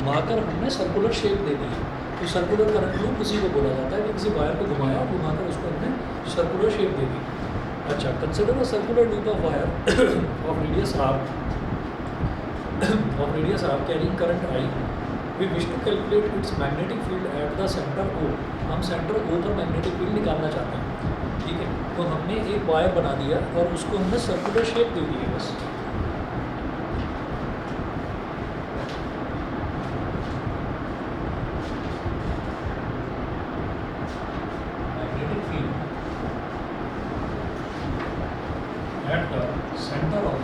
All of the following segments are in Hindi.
घुमाकर हमने सर्कुलर शेप दे दी है, तो सर्कुलर करंट लूप उसी को बोला जाता है कि किसी वायर को घुमाया और घुमाकर उसको हमने सर्कुलर शेप दे दी। अच्छा, consider a circular loop of wire of radius R carrying current I. We wish to calculate its magnetic field at the center O. हम सेंटर ओ पर मैग्नेटिक फील्ड निकालना चाहते हैं, ठीक है। तो हमने एक वायर बना दिया और उसको हमने सर्कुलर शेप दे दी है बस। Magnetic field at the centre of the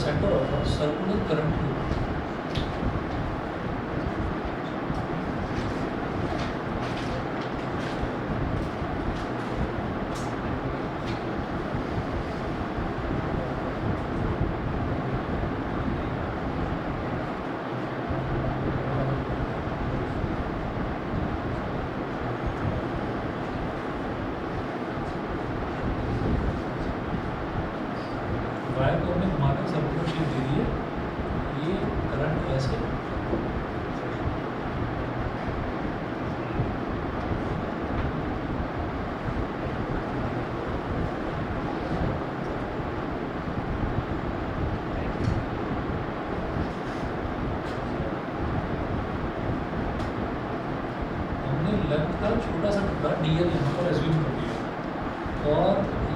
center of a circular current loop. Wire को हमने घुमाकर सर्कुलर शेप दे दी है, ये करंट ऐसे हमने लेंथ का छोटा सा टुकड़ा डीएल यहाँ पर एज्यूम कर लिया और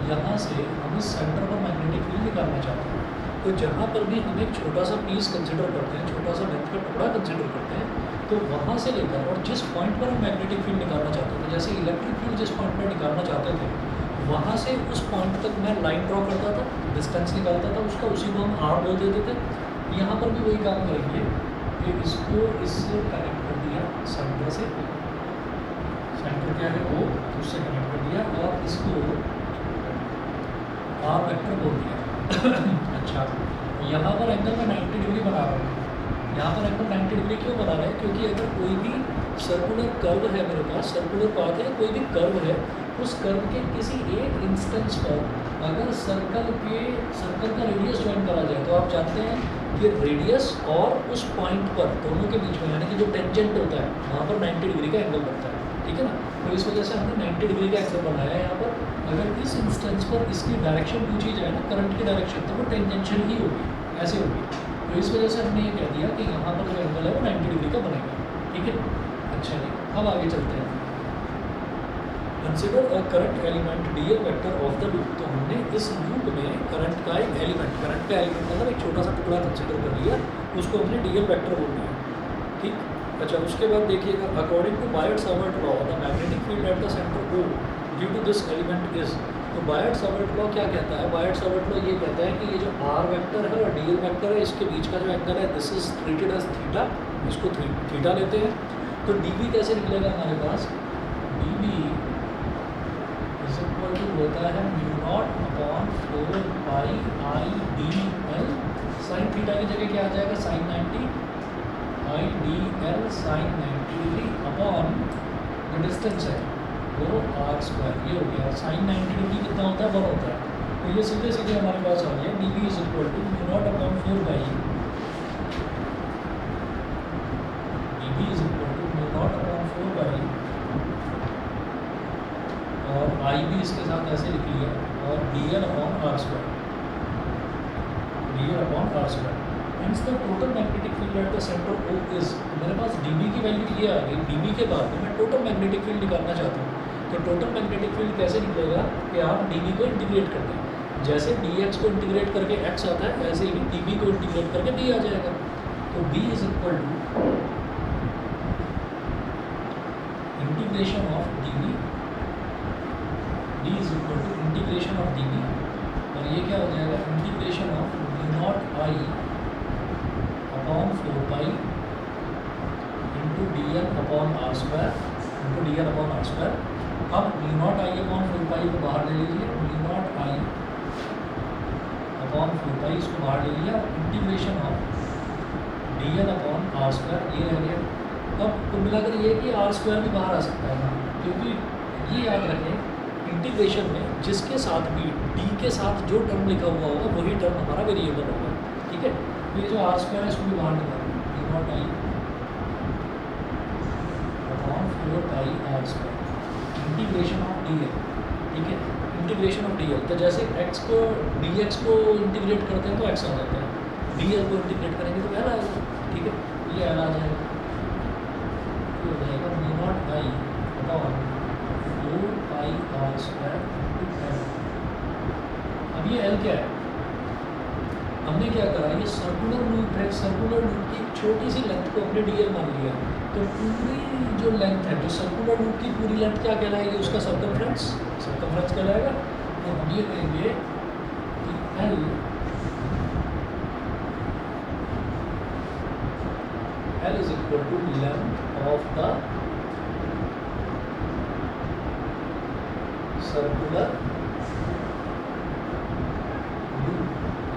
यहाँ से हम इस सेंटर पर मैग्नेटिक फील्ड निकालना चाहते हैं। तो जहाँ पर भी हम एक छोटा सा पीस कंसिडर करते हैं, छोटा सा लेंथ का टुकड़ा कंसिडर करते हैं, तो वहाँ से लेकर और जिस पॉइंट पर हम मैग्नेटिक फील्ड निकालना चाहते थे, जैसे इलेक्ट्रिक फील्ड जिस पॉइंट पर निकालना चाहते थे, वहाँ से उस पॉइंट तक मैं लाइन ड्रॉ करता था, डिस्टेंस निकालता था उसका, उसी को हम आर बोल देते थे। यहाँ पर भी वही काम करेंगे कि इसको इससे कनेक्ट कर दिया सेंटर से, सेंटर क्या है वो, उससे कनेक्ट कर दिया और इसको आर वेक्टर बोल दिया। अच्छा, यहाँ पर एंगल में 90 डिग्री बना रहा हूँ। यहाँ पर एंगल 90 डिग्री क्यों बना रहे हैं? क्योंकि अगर कोई भी सर्कुलर कर्व है मेरे पास, सर्कुलर पाथ है, कोई भी कर्व है, उस कर्व के किसी एक इंस्टेंस पर अगर सर्कल का रेडियस ज्वाइन करा जाए, तो आप जानते हैं कि रेडियस और उस पॉइंट पर दोनों के बीच में, यानी कि जो टेंजेंट होता है, वहाँ पर 90 डिग्री का एंगल बनता है, ठीक है ना। तो इस वजह से हमने 90 डिग्री का एंगल बनाया है यहाँ पर। अगर इस इंस्टेंस पर इसकी डायरेक्शन पूछी जाए ना, करंट की डायरेक्शन, तो वो टेंजेंशियल ही होगी, ऐसे होगी। तो इस वजह से हमने ये कह दिया कि यहाँ पर जो एंगल है वो 90 डिग्री का बनेगा, ठीक है। अच्छा जी, अब आगे चलते हैं। Consider a current element DL vector of the loop. तो हमने इस लूप में करंट का एक एलिमेंट, करंट का एलिमेंट मतलब एक छोटा सा टुकड़ा कंसिडर कर लिया, उसको हमने डीएल वेक्टर बोल दिया, ठीक। अच्छा, उसके बाद देखिएगा, according to Biot-Savart law the magnetic field at the centre O due to this element is. तो बायट-सावर्ट लॉ क्या कहता है? बायट-सावर्ट लॉ ये कहता है कि ये जो आर वेक्टर है और डीएल वेक्टर है, इसके बीच का जो एंगल है, this is treated as theta, इसको थीटा लेते हैं। तो डीबी कैसे निकलेगा हमारे पास? डीबी इज इक्वल टू होता है μ0/4π/I/dl। साइन थीटा की जगह क्या आ जाएगा? Sine 90 I/dl sine 90 degree upon जो डिस्टेंस है वो r², ये हो गया। साइन 90 डिग्री कितना होता है? 1 होता है। तो ये सीधे सीधे हमारे पास आ गया dB is equal to μ0/4π, dB is equal to μ0/4π, और I भी इसके साथ ऐसे लिख लिया, और dl/r², dl/r²। Hence the total magnetic field at the center O is, मेरे पास dB की वैल्यू ये आ गई। dB के बाद मैं टोटल मैग्नेटिक फील्ड निकालना चाहता हूँ, तो टोटल मैग्नेटिक फील्ड कैसे निकलेगा कि आप dB को इंटीग्रेट कर दें। जैसे dx को इंटीग्रेट करके x आता है, ऐसे ही dB को इंटीग्रेट करके d आ जाएगा। तो b is equal to integration of dB, d is equal to integration of dB, और ये क्या हो जाएगा? Integration of μ0I upon 4π into dl/r², into dl/r²। अब μ0I अपॉन 4π को बाहर ले लीजिए, μ0I अपॉन 4 पाई, इसको बाहर ले लिया, integration of dl upon R square, ये रह गया। अब कुल मिलाकर ये है कि आर स्क्वायर भी बाहर आ सकता है ना, क्योंकि ये याद रखें इंटीग्रेशन में जिसके साथ भी डी के साथ जो टर्म लिखा हुआ होगा वही टर्म हमारा वेरिएबल होगा, ठीक है। तो ये जो आर स्क्वायर है इसको भी बाहर निकालें, D naught I upon 4 pi R square integration of D L, ठीक है, इंटीग्रेशन ऑफ डी एल। तो जैसे एक्स को डी एक्स को इंटीग्रेट करते हैं तो एक्स आ जाता है, डी एल को इंटीग्रेट करेंगे तो एल आएगा, ठीक है, ये एल आ जाएगा, तो हो जाएगा D naught I upon 4 pi R square into L. अब ये एल क्या है, हमने क्या करा, ये सर्कुलर लूप है, सर्कुलर लूप की एक छोटी सी लेंथ को हमने डी एल मान लिया, तो पूरी जो लेंथ है, जो सर्कुलर लूप की पूरी लेंथ क्या कहलाएगी, उसका सर्कमफ्रेंस कहलाएगा। तो हम ये कहेंगे कि L is equal to length of the circular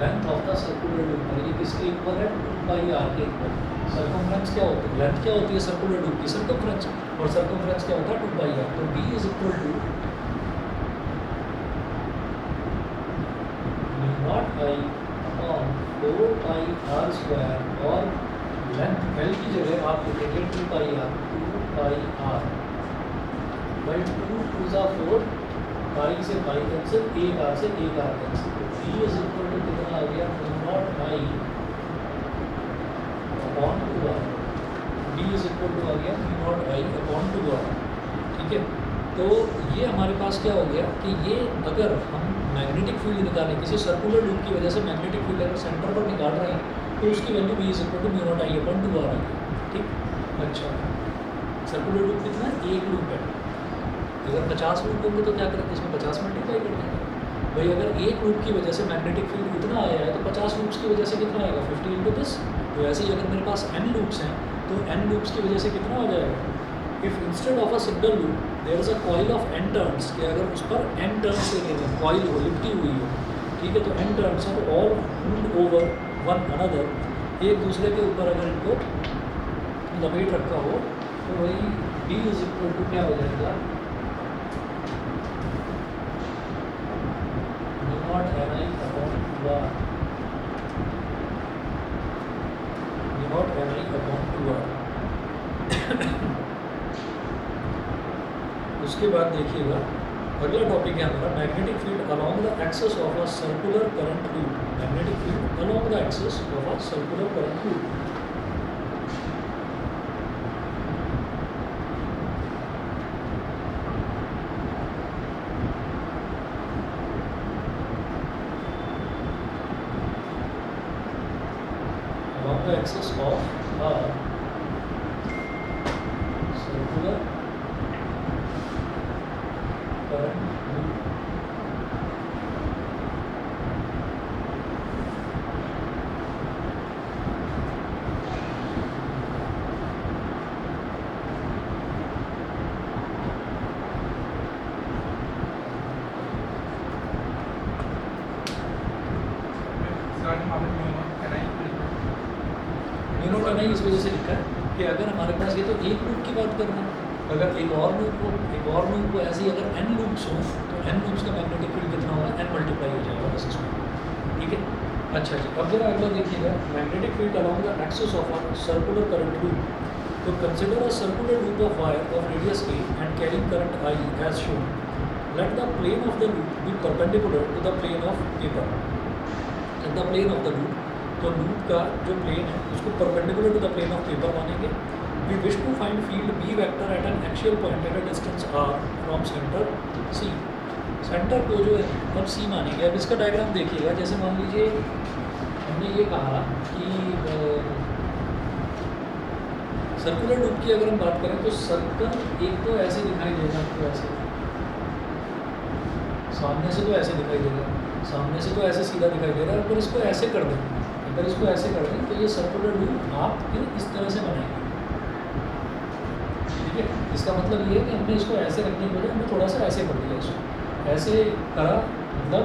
length of the circular loop, और ये किसके इक्वल है, 2 पाई आर के इक्वल। सर्कमफ्रेंस क्या होती है, लेंथ क्या होती है सर्कुलर लूप की, सर्कमफ्रेंस, और सर्कमफ्रेंस क्या होता है 2 पाई आर। तो b is equal to naught I upon 4 pi R square, और लेंथ एल की जगह आप लिखेंगे 2 pi R, 2 pi R by 2 2 ज़ा 4, पाई से पाई कैंसिल, एक आर से एक आर कैंसिल, तो b इज इक्वल टू कितना आ गया, naught I upon 2 R, b is equal to आ गया नॉट आई अपॉन 2 आर, ठीक है। तो ये हमारे पास क्या हो गया कि ये अगर हम मैग्नेटिक फील्ड निकालें किसी सर्कुलर लूप की वजह से, मैग्नेटिक फील्ड अगर सेंटर पर निकाल रहे हैं तो उसकी value b is equal to naught I upon 2 R आ गई, ठीक। अच्छा, सर्कुलर लूप कितना है, एक लूप है, अगर 50 लूप होंगे तो क्या करेंगे, इसमें 50 मल्टीप्लाई कर देंगे भाई। अगर एक लूप की वजह से मैग्नेटिक फील्ड इतना आया है तो 50 लूप्स की वजह से कितना आएगा, 50 इंटू दिस। तो ऐसे ही अगर मेरे पास n लूप्स हैं तो n लूप्स की वजह से कितना आ जाएगा, if instead of a single loop there is a coil of n turns, कि अगर उस पर n टर्न्स लगेंगे, कॉइल हो लिपटी हुई हो, ठीक है, तो n टर्न्स हैं, तो all ruled over one another, एक दूसरे के ऊपर अगर इनको लपेट रखा हो तो वही b इज इक्वल टू क्या हो जाएगा, naught N I upon 2 R, naught N I upon 2 R. उसके बाद देखिएगा अगला टॉपिक है हमारा magnetic field along the axis of a circular current loop, magnetic field along the axis of a circular current loop. along the axis of a circular current loop. नहीं इस वजह से लिखा है कि अगर हमारे पास ये तो एक लूप की बात कर रहे हैं, अगर एक और लूप को ऐसे ही अगर n लूप्स हों तो n लूप्स का मैग्नेटिक फील्ड कितना होगा, n मल्टीप्लाई हो जाएगा बस इसमें, ठीक है। अच्छा जी, अब जरा अगला देखिएगा magnetic field along the axis of a circular current loop. तो consider a circular loop of wire of radius a and carrying current I as shown. Let the plane of the loop be perpendicular to the plane of paper. At the plane of the loop, तो लूप का जो प्लेन है उसको perpendicular to the plane of paper मानेंगे। We wish to find field B vector eight an axial point at a distance r from center c। Center को जो है अब c मानेंगे। अब इसका डायग्राम देखिएगा, जैसे मान लीजिए हमने ये कहा कि सर्कुलर लूप की अगर हम बात करें तो सर्कल एक तो ऐसे दिखाई देगा, आपको ऐसे सामने से तो ऐसे दिखाई देगा, सामने से तो ऐसे सीधा दिखाई दे रहा है, अगर इसको ऐसे कर दें, अगर इसको ऐसे कर दें तो ये सर्कुलर लूप आप फिर इस तरह से बनाएंगे, ठीक है। इसका मतलब ये है कि हमने इसको ऐसे रखने के बजाय हमने थोड़ा सा ऐसे कर दिया, इसको ऐसे करा, मतलब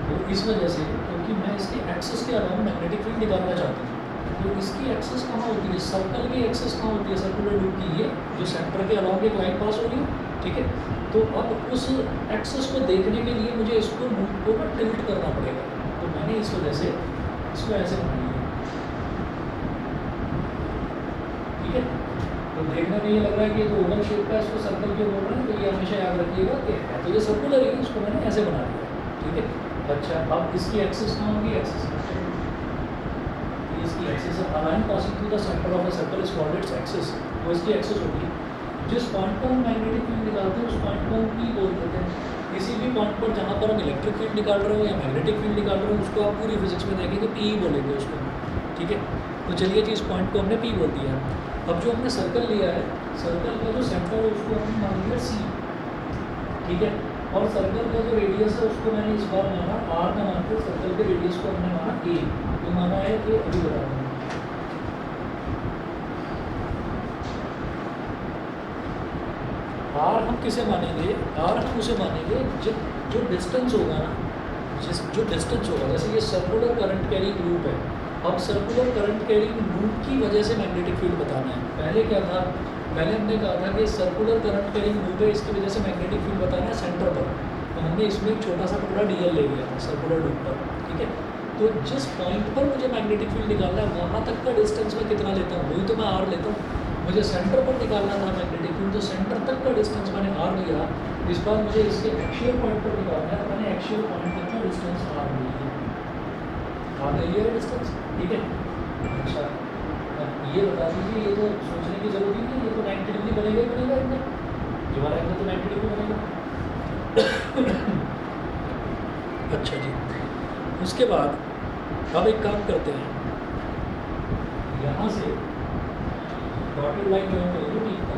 तो इस वजह से क्योंकि मैं इसके एक्सेस के अलावा मैग्नेटिक फील्ड निकालना चाहता हूँ, तो इसकी एक्सेस कहाँ होती है, सर्कल की एक्सेस कहाँ होती है, सर्कुलर लूप की ये जो सेंटर के अलावा एक लाइन पास हो रही है, ठीक है। तो अब उस एक्सेस को देखने के लिए मुझे इसको लूप को ना टिल्ट करना पड़ेगा, तो मैंने इस वजह से इसको ऐसे बना लिया, ठीक है। तो देखने में ये लग रहा है कि ये तो ओवल शेप का, इसको सर्कल क्यों बोल रहे हैं, तो ये हमेशा याद रखिएगा कि है तो ये सर्कुलर है, इसको मैंने ऐसे बना लिया, ठीक है। अच्छा, अब इसकी एक्सेस कहाँ होगी, एक्सेस इसकी axis a line passing through the centre of a circle is called its axis, वो इसकी एक्सेस होगी। जिस पॉइंट पर हम मैग्नेटिक फील्ड निकालते हैं उस पॉइंट को हम पी बोल देते हैं। किसी भी पॉइंट पर जहाँ पर हम इलेक्ट्रिक फील्ड निकाल रहे हो या मैग्नेटिक फील्ड निकाल रहे हो उसको आप पूरी फिजिक्स में देखेंगे पी ही बोलेंगे उसको, ठीक है। तो चलिए जी, इस पॉइंट को हमने पी बोल दिया। अब जो हमने सर्कल लिया है, सर्कल का जो सेंटर है उसको हमने मान लिया सी, ठीक है। और सर्कल का जो रेडियस है उसको मैंने इस बार माना आर का मानकर, सर्कल के रेडियस को हमने माना ए, तो माना है कि अभी बता दें आर हम किसे मानेंगे, आर हम उसे मानेंगे जो डिस्टेंस होगा ना, जो डिस्टेंस होगा, जैसे ये सर्कुलर करंट कैरिंग लूप है। अब सर्कुलर करंट कैरिंग लूप की वजह से मैग्नेटिक फील्ड बताना है। पहले क्या था, पहले हमने कहा था कि सर्कुलर करंट कैरिंग लूप है, इसकी वजह से मैग्नेटिक फील्ड बताना है सेंटर पर, तो हमने इसमें एक छोटा सा टुकड़ा डीएल ले लिया था सर्कुलर लूप पर, ठीक है। तो जिस पॉइंट पर मुझे मैग्नेटिक फील्ड निकालना है वहाँ तक का डिस्टेंस मैं कितना लेता हूँ, वही तो मैं आर लेता हूँ। मुझे सेंटर पर निकालना था मैग्नेटिक फील्ड, तो सेंटर तक का डिस्टेंस मैंने आर लिया। इस बार मुझे इसके एक्शियल पॉइंट पर निकालना है, तो मैंने एक्शियल पॉइंट तक का डिस्टेंस आर ले लिया, आर ले लिया डिस्टेंस, ठीक है। अच्छा, अब ये बता दीजिए, ये तो सोचने की जरूरत ही नहीं, ये तो 90 डिग्री बनेगा ही बनेगा एकदम, ये वाला एंगल तो 90 डिग्री बनेगा। अच्छा जी, उसके बाद अब एक काम करते हैं, यहाँ से डॉटेड लाइन जो है तो ठीक है,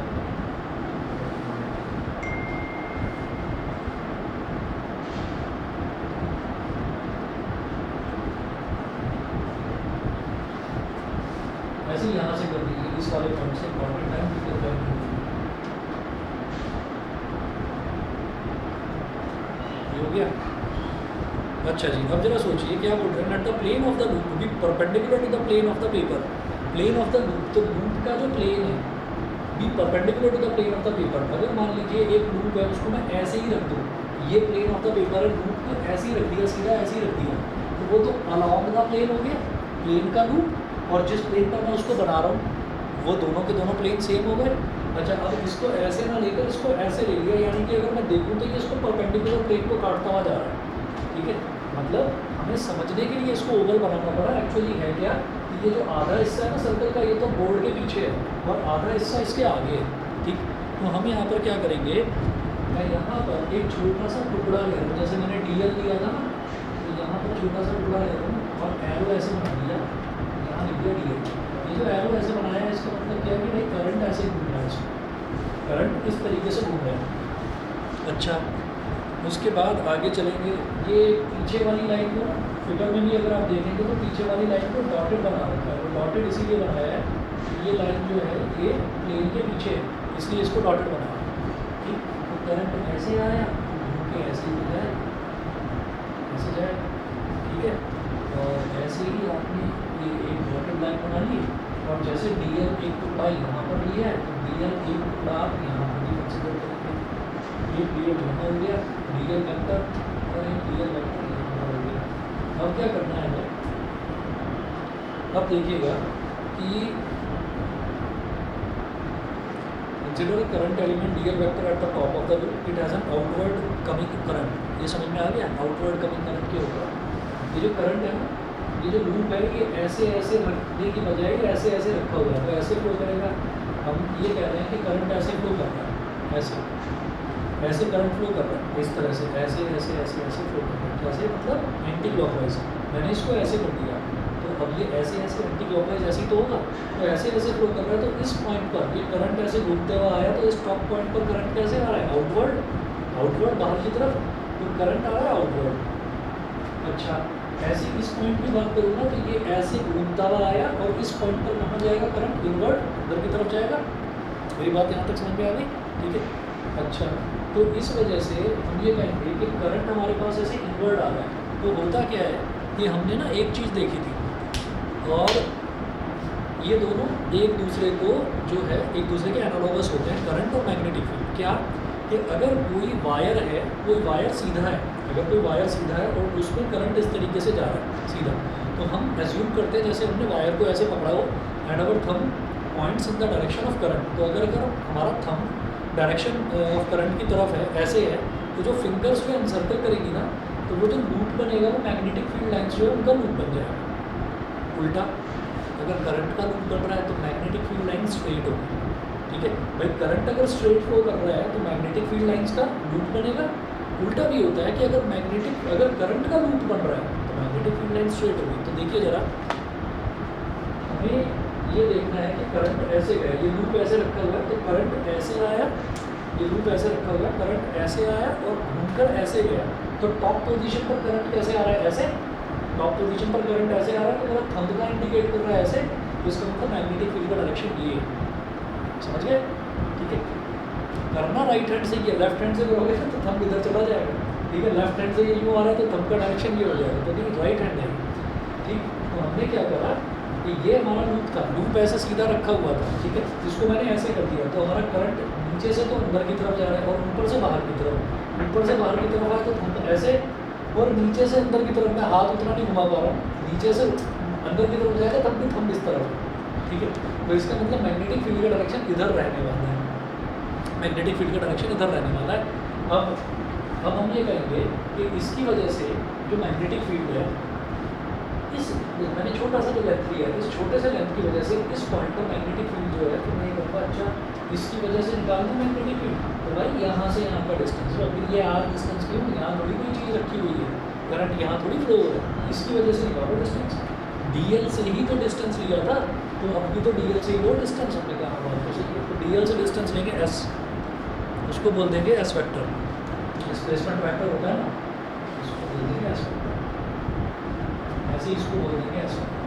ऐसे यहाँ से कर दीजिए, इस वाले पॉइंट से डॉटेड लाइन ठीक है, ये हो गया। अच्छा जी, अब जरा सोचिए क्या बोल रहे हैं, at the plane of the loop be perpendicular to the plane of the paper, plane of the loop, तो लूप का जो प्लेन है be perpendicular to the plane of the paper. अगर मान लीजिए एक लूप है उसको मैं ऐसे ही रख दूँ, ये प्लेन ऑफ द पेपर है, लूप को ऐसे ही रख दिया, सीधा ऐसे ही रख दिया, तो वो तो अलॉन्ग द प्लेन हो गया प्लेन का लूप, और जिस प्लेन पर मैं उसको बना रहा हूँ वो दोनों के दोनों प्लेन सेम हो गए। अच्छा, अब इसको ऐसे ना लेकर इसको ऐसे ले लिया, यानी कि अगर मैं देखूँ तो ये इसको परपेंडिकुलर प्लेन को काटता हुआ जा रहा है, ठीक है। मतलब हमें समझने के लिए इसको ओवल बनाना पड़ा। एक्चुअली है क्या, ये जो आधा हिस्सा है ना सर्कल का, ये तो बोर्ड के पीछे है और आधा हिस्सा इसके आगे है, ठीक। तो हम यहाँ पर क्या करेंगे, मैं यहाँ पर एक छोटा सा टुकड़ा ले रहा हूँ, जैसे मैंने डीएल लिया था ना, तो यहाँ पर छोटा सा टुकड़ा ले रहा हूँ और एरो ऐसे बना दिया, यहाँ लिख दिया डीएल। ये जो एरो ऐसे बनाया है इसका मतलब क्या है कि भाई करंट ऐसे घूम रहा है, इसमें करंट इस तरीके से घूम रहा है। अच्छा, उसके बाद आगे चलेंगे, ये पीछे वाली लाइन को फिगर में भी अगर आप देखेंगे तो पीछे वाली लाइन को डॉटेड बना रखा है, वो डॉटेड इसीलिए बनाया है कि ये लाइन जो है ये प्लेन के पीछे है, इसलिए इसको डॉटेड बनाया, ठीक। तो करंट ऐसे आया, घूम के ऐसे ही जाए, ऐसे जाए, ठीक है। और ऐसे ही आपने ये एक डॉटेड लाइन बना ली, और जैसे डीएल एक टुकड़ा यहाँ पर लिया है तो डीएल एक टुकड़ा आप यहाँ पर भी कंसिडर करेंगे, ये डीएल यहाँ हो गया, डीएल वेक्टर और एक डीएल वेक्टर यहाँ पर हो गया। अब क्या करना है हमें, अब देखिएगा कि consider current element DL vector at the top of the loop, it has an outward coming current. ये समझ में आ गया, आउटवर्ड कमिंग करंट क्या होगा, ये जो करंट है ना, ये जो लूप है ये ऐसे ऐसे रखने की बजाय ऐसे ऐसे रखा हुआ है, तो ऐसे फ्लो करेगा। हम ये कह रहे हैं कि करंट ऐसे फ्लो कर रहा है, ऐसे करंट फ्लो कर रहा है, इस तरह से ऐसे ऐसे ऐसे ऐसे फ्लो कर रहा है, कैसे मतलब एंटी क्लॉकवाइज। मैंने इसको ऐसे कर दिया, तो अब ये ऐसे ऐसे एंटी क्लॉकवाइज ऐसे ही तो होगा, तो ऐसे ऐसे फ्लो कर रहा है। तो इस पॉइंट पर ये करंट ऐसे घूमते हुआ आया, तो इस टॉप पॉइंट पर करंट कैसे आ रहा है, आउटवर्ड बाहर की तरफ, तो करंट आ रहा है आउटवर्ड। अच्छा, ऐसे इस पॉइंट की बात करूँगा तो ये ऐसे घूमता हुआ आया और इस पॉइंट पर कहाँ जाएगा, करंट इनवर्ड अंदर की तरफ जाएगा। मेरी बात यहाँ तक समझ में आ गई, ठीक है। अच्छा, तो इस वजह से हम ये कहेंगे कि करंट हमारे पास ऐसे इनवर्ड आ रहा है, तो होता क्या है कि हमने ना एक चीज़ देखी थी, और ये दोनों एक दूसरे को जो है एक दूसरे के एनालॉगस होते हैं, करंट और मैग्नेटिक फील्ड। क्या कि अगर कोई वायर है, कोई वायर सीधा है, अगर कोई वायर सीधा है और उसमें करंट इस तरीके से जा रहा है सीधा, तो हम एज्यूम करते हैं जैसे हमने वायर को ऐसे पकड़ा हो एंड अवर थम points in the direction of current. तो अगर हमारा थम डायरेक्शन ऑफ करंट की तरफ है, ऐसे है, तो जो फिंगर्स जो एनसर्कल करेगी ना, तो वो जो लूप बनेगा वो मैग्नेटिक फील्ड लाइन्स जो है उनका लूप बन जाएगा। उल्टा अगर करंट का लूप बन रहा है तो मैग्नेटिक फील्ड लाइन स्ट्रेट होगी। ठीक है भाई, करंट अगर स्ट्रेट फ्लो कर रहा है तो मैग्नेटिक फील्ड लाइंस का लूप बनेगा। उल्टा भी होता है कि अगर करंट का लूप बन रहा है तो मैग्नेटिक फील्ड लाइन स्ट्रेट होगी। तो देखिए ज़रा, हमें ये देखना है कि करंट ऐसे गया, ये लूप ऐसे रखा हुआ है, तो करंट ऐसे आया, ये लूप ऐसे रखा हुआ है, करंट ऐसे आया और घूमकर ऐसे गया। तो टॉप पोजीशन पर करंट कैसे आ रहा है, ऐसे। टॉप पोजीशन पर करंट ऐसे आ रहा है, तो मेरा थंब का इंडिकेट कर रहा है ऐसे, तो इसका मतलब मैग्नेटिक फील्ड का डायरेक्शन ये है। समझ गए? ठीक है, करना राइट हैंड से, ये लेफ्ट हैंड से करोगे तो थंब इधर चला जाएगा। ठीक है, लेफ्ट हैंड से ये यूँ आ रहा है तो थंब का डायरेक्शन ये हो जाएगा, तो नहीं राइट हैंड है। ठीक, तो हमने क्या करा कि ये हमारा लूप था, लूप ऐसे सीधा रखा हुआ था। ठीक है, इसको मैंने ऐसे कर दिया, तो हमारा करंट नीचे से तो अंदर की तरफ जा रहा है और ऊपर से बाहर की तरफ, ऊपर से बाहर की तरफ आया तो थंब ऐसे, और नीचे से अंदर की तरफ मैं हाथ उतना नहीं घुमा पा रहा हूँ, नीचे से अंदर की तरफ जाएगा तब भी थंब इस तरफ। ठीक है, तो इसका मतलब मैग्नेटिक फील्ड का डायरेक्शन इधर रहने वाला है, मैग्नेटिक फील्ड का डायरेक्शन इधर रहने वाला है। अब हम ये कहेंगे कि इसकी वजह से जो मैग्नेटिक फील्ड है, इस मैंने छोटा सा जो लेंथ लिया है, इस छोटे से लेंथ की वजह से इस पॉइंट पर मैग्नेटिक फील्ड जो है, तो मैं ये कहूँगा अच्छा इसकी वजह से निकाल दूँ मैग्नेटिक फील्ड। तो भाई यहाँ से यहाँ का डिस्टेंस, तो अभी ये आर डिस्टेंस क्यों, यहाँ थोड़ी कोई चीज़ रखी हुई है, करंट यहाँ थोड़ी फ्लो हो रहा है, इसकी वजह से निकालो डिस्टेंस। डीएल से ही तो डिस्टेंस लिया था, तो अब भी तो डीएल से ही लो डिस्टेंस हमने कहा बात तो सही है। तो डीएल से डिस्टेंस लेंगे एस, उसको बोल देंगे एस वेक्टर, डिस्प्लेसमेंट वेक्टर होता है ना, इसको बोल देंगे एस वेक्टर, ऐसे इसको बोल देंगे एस वेक्टर।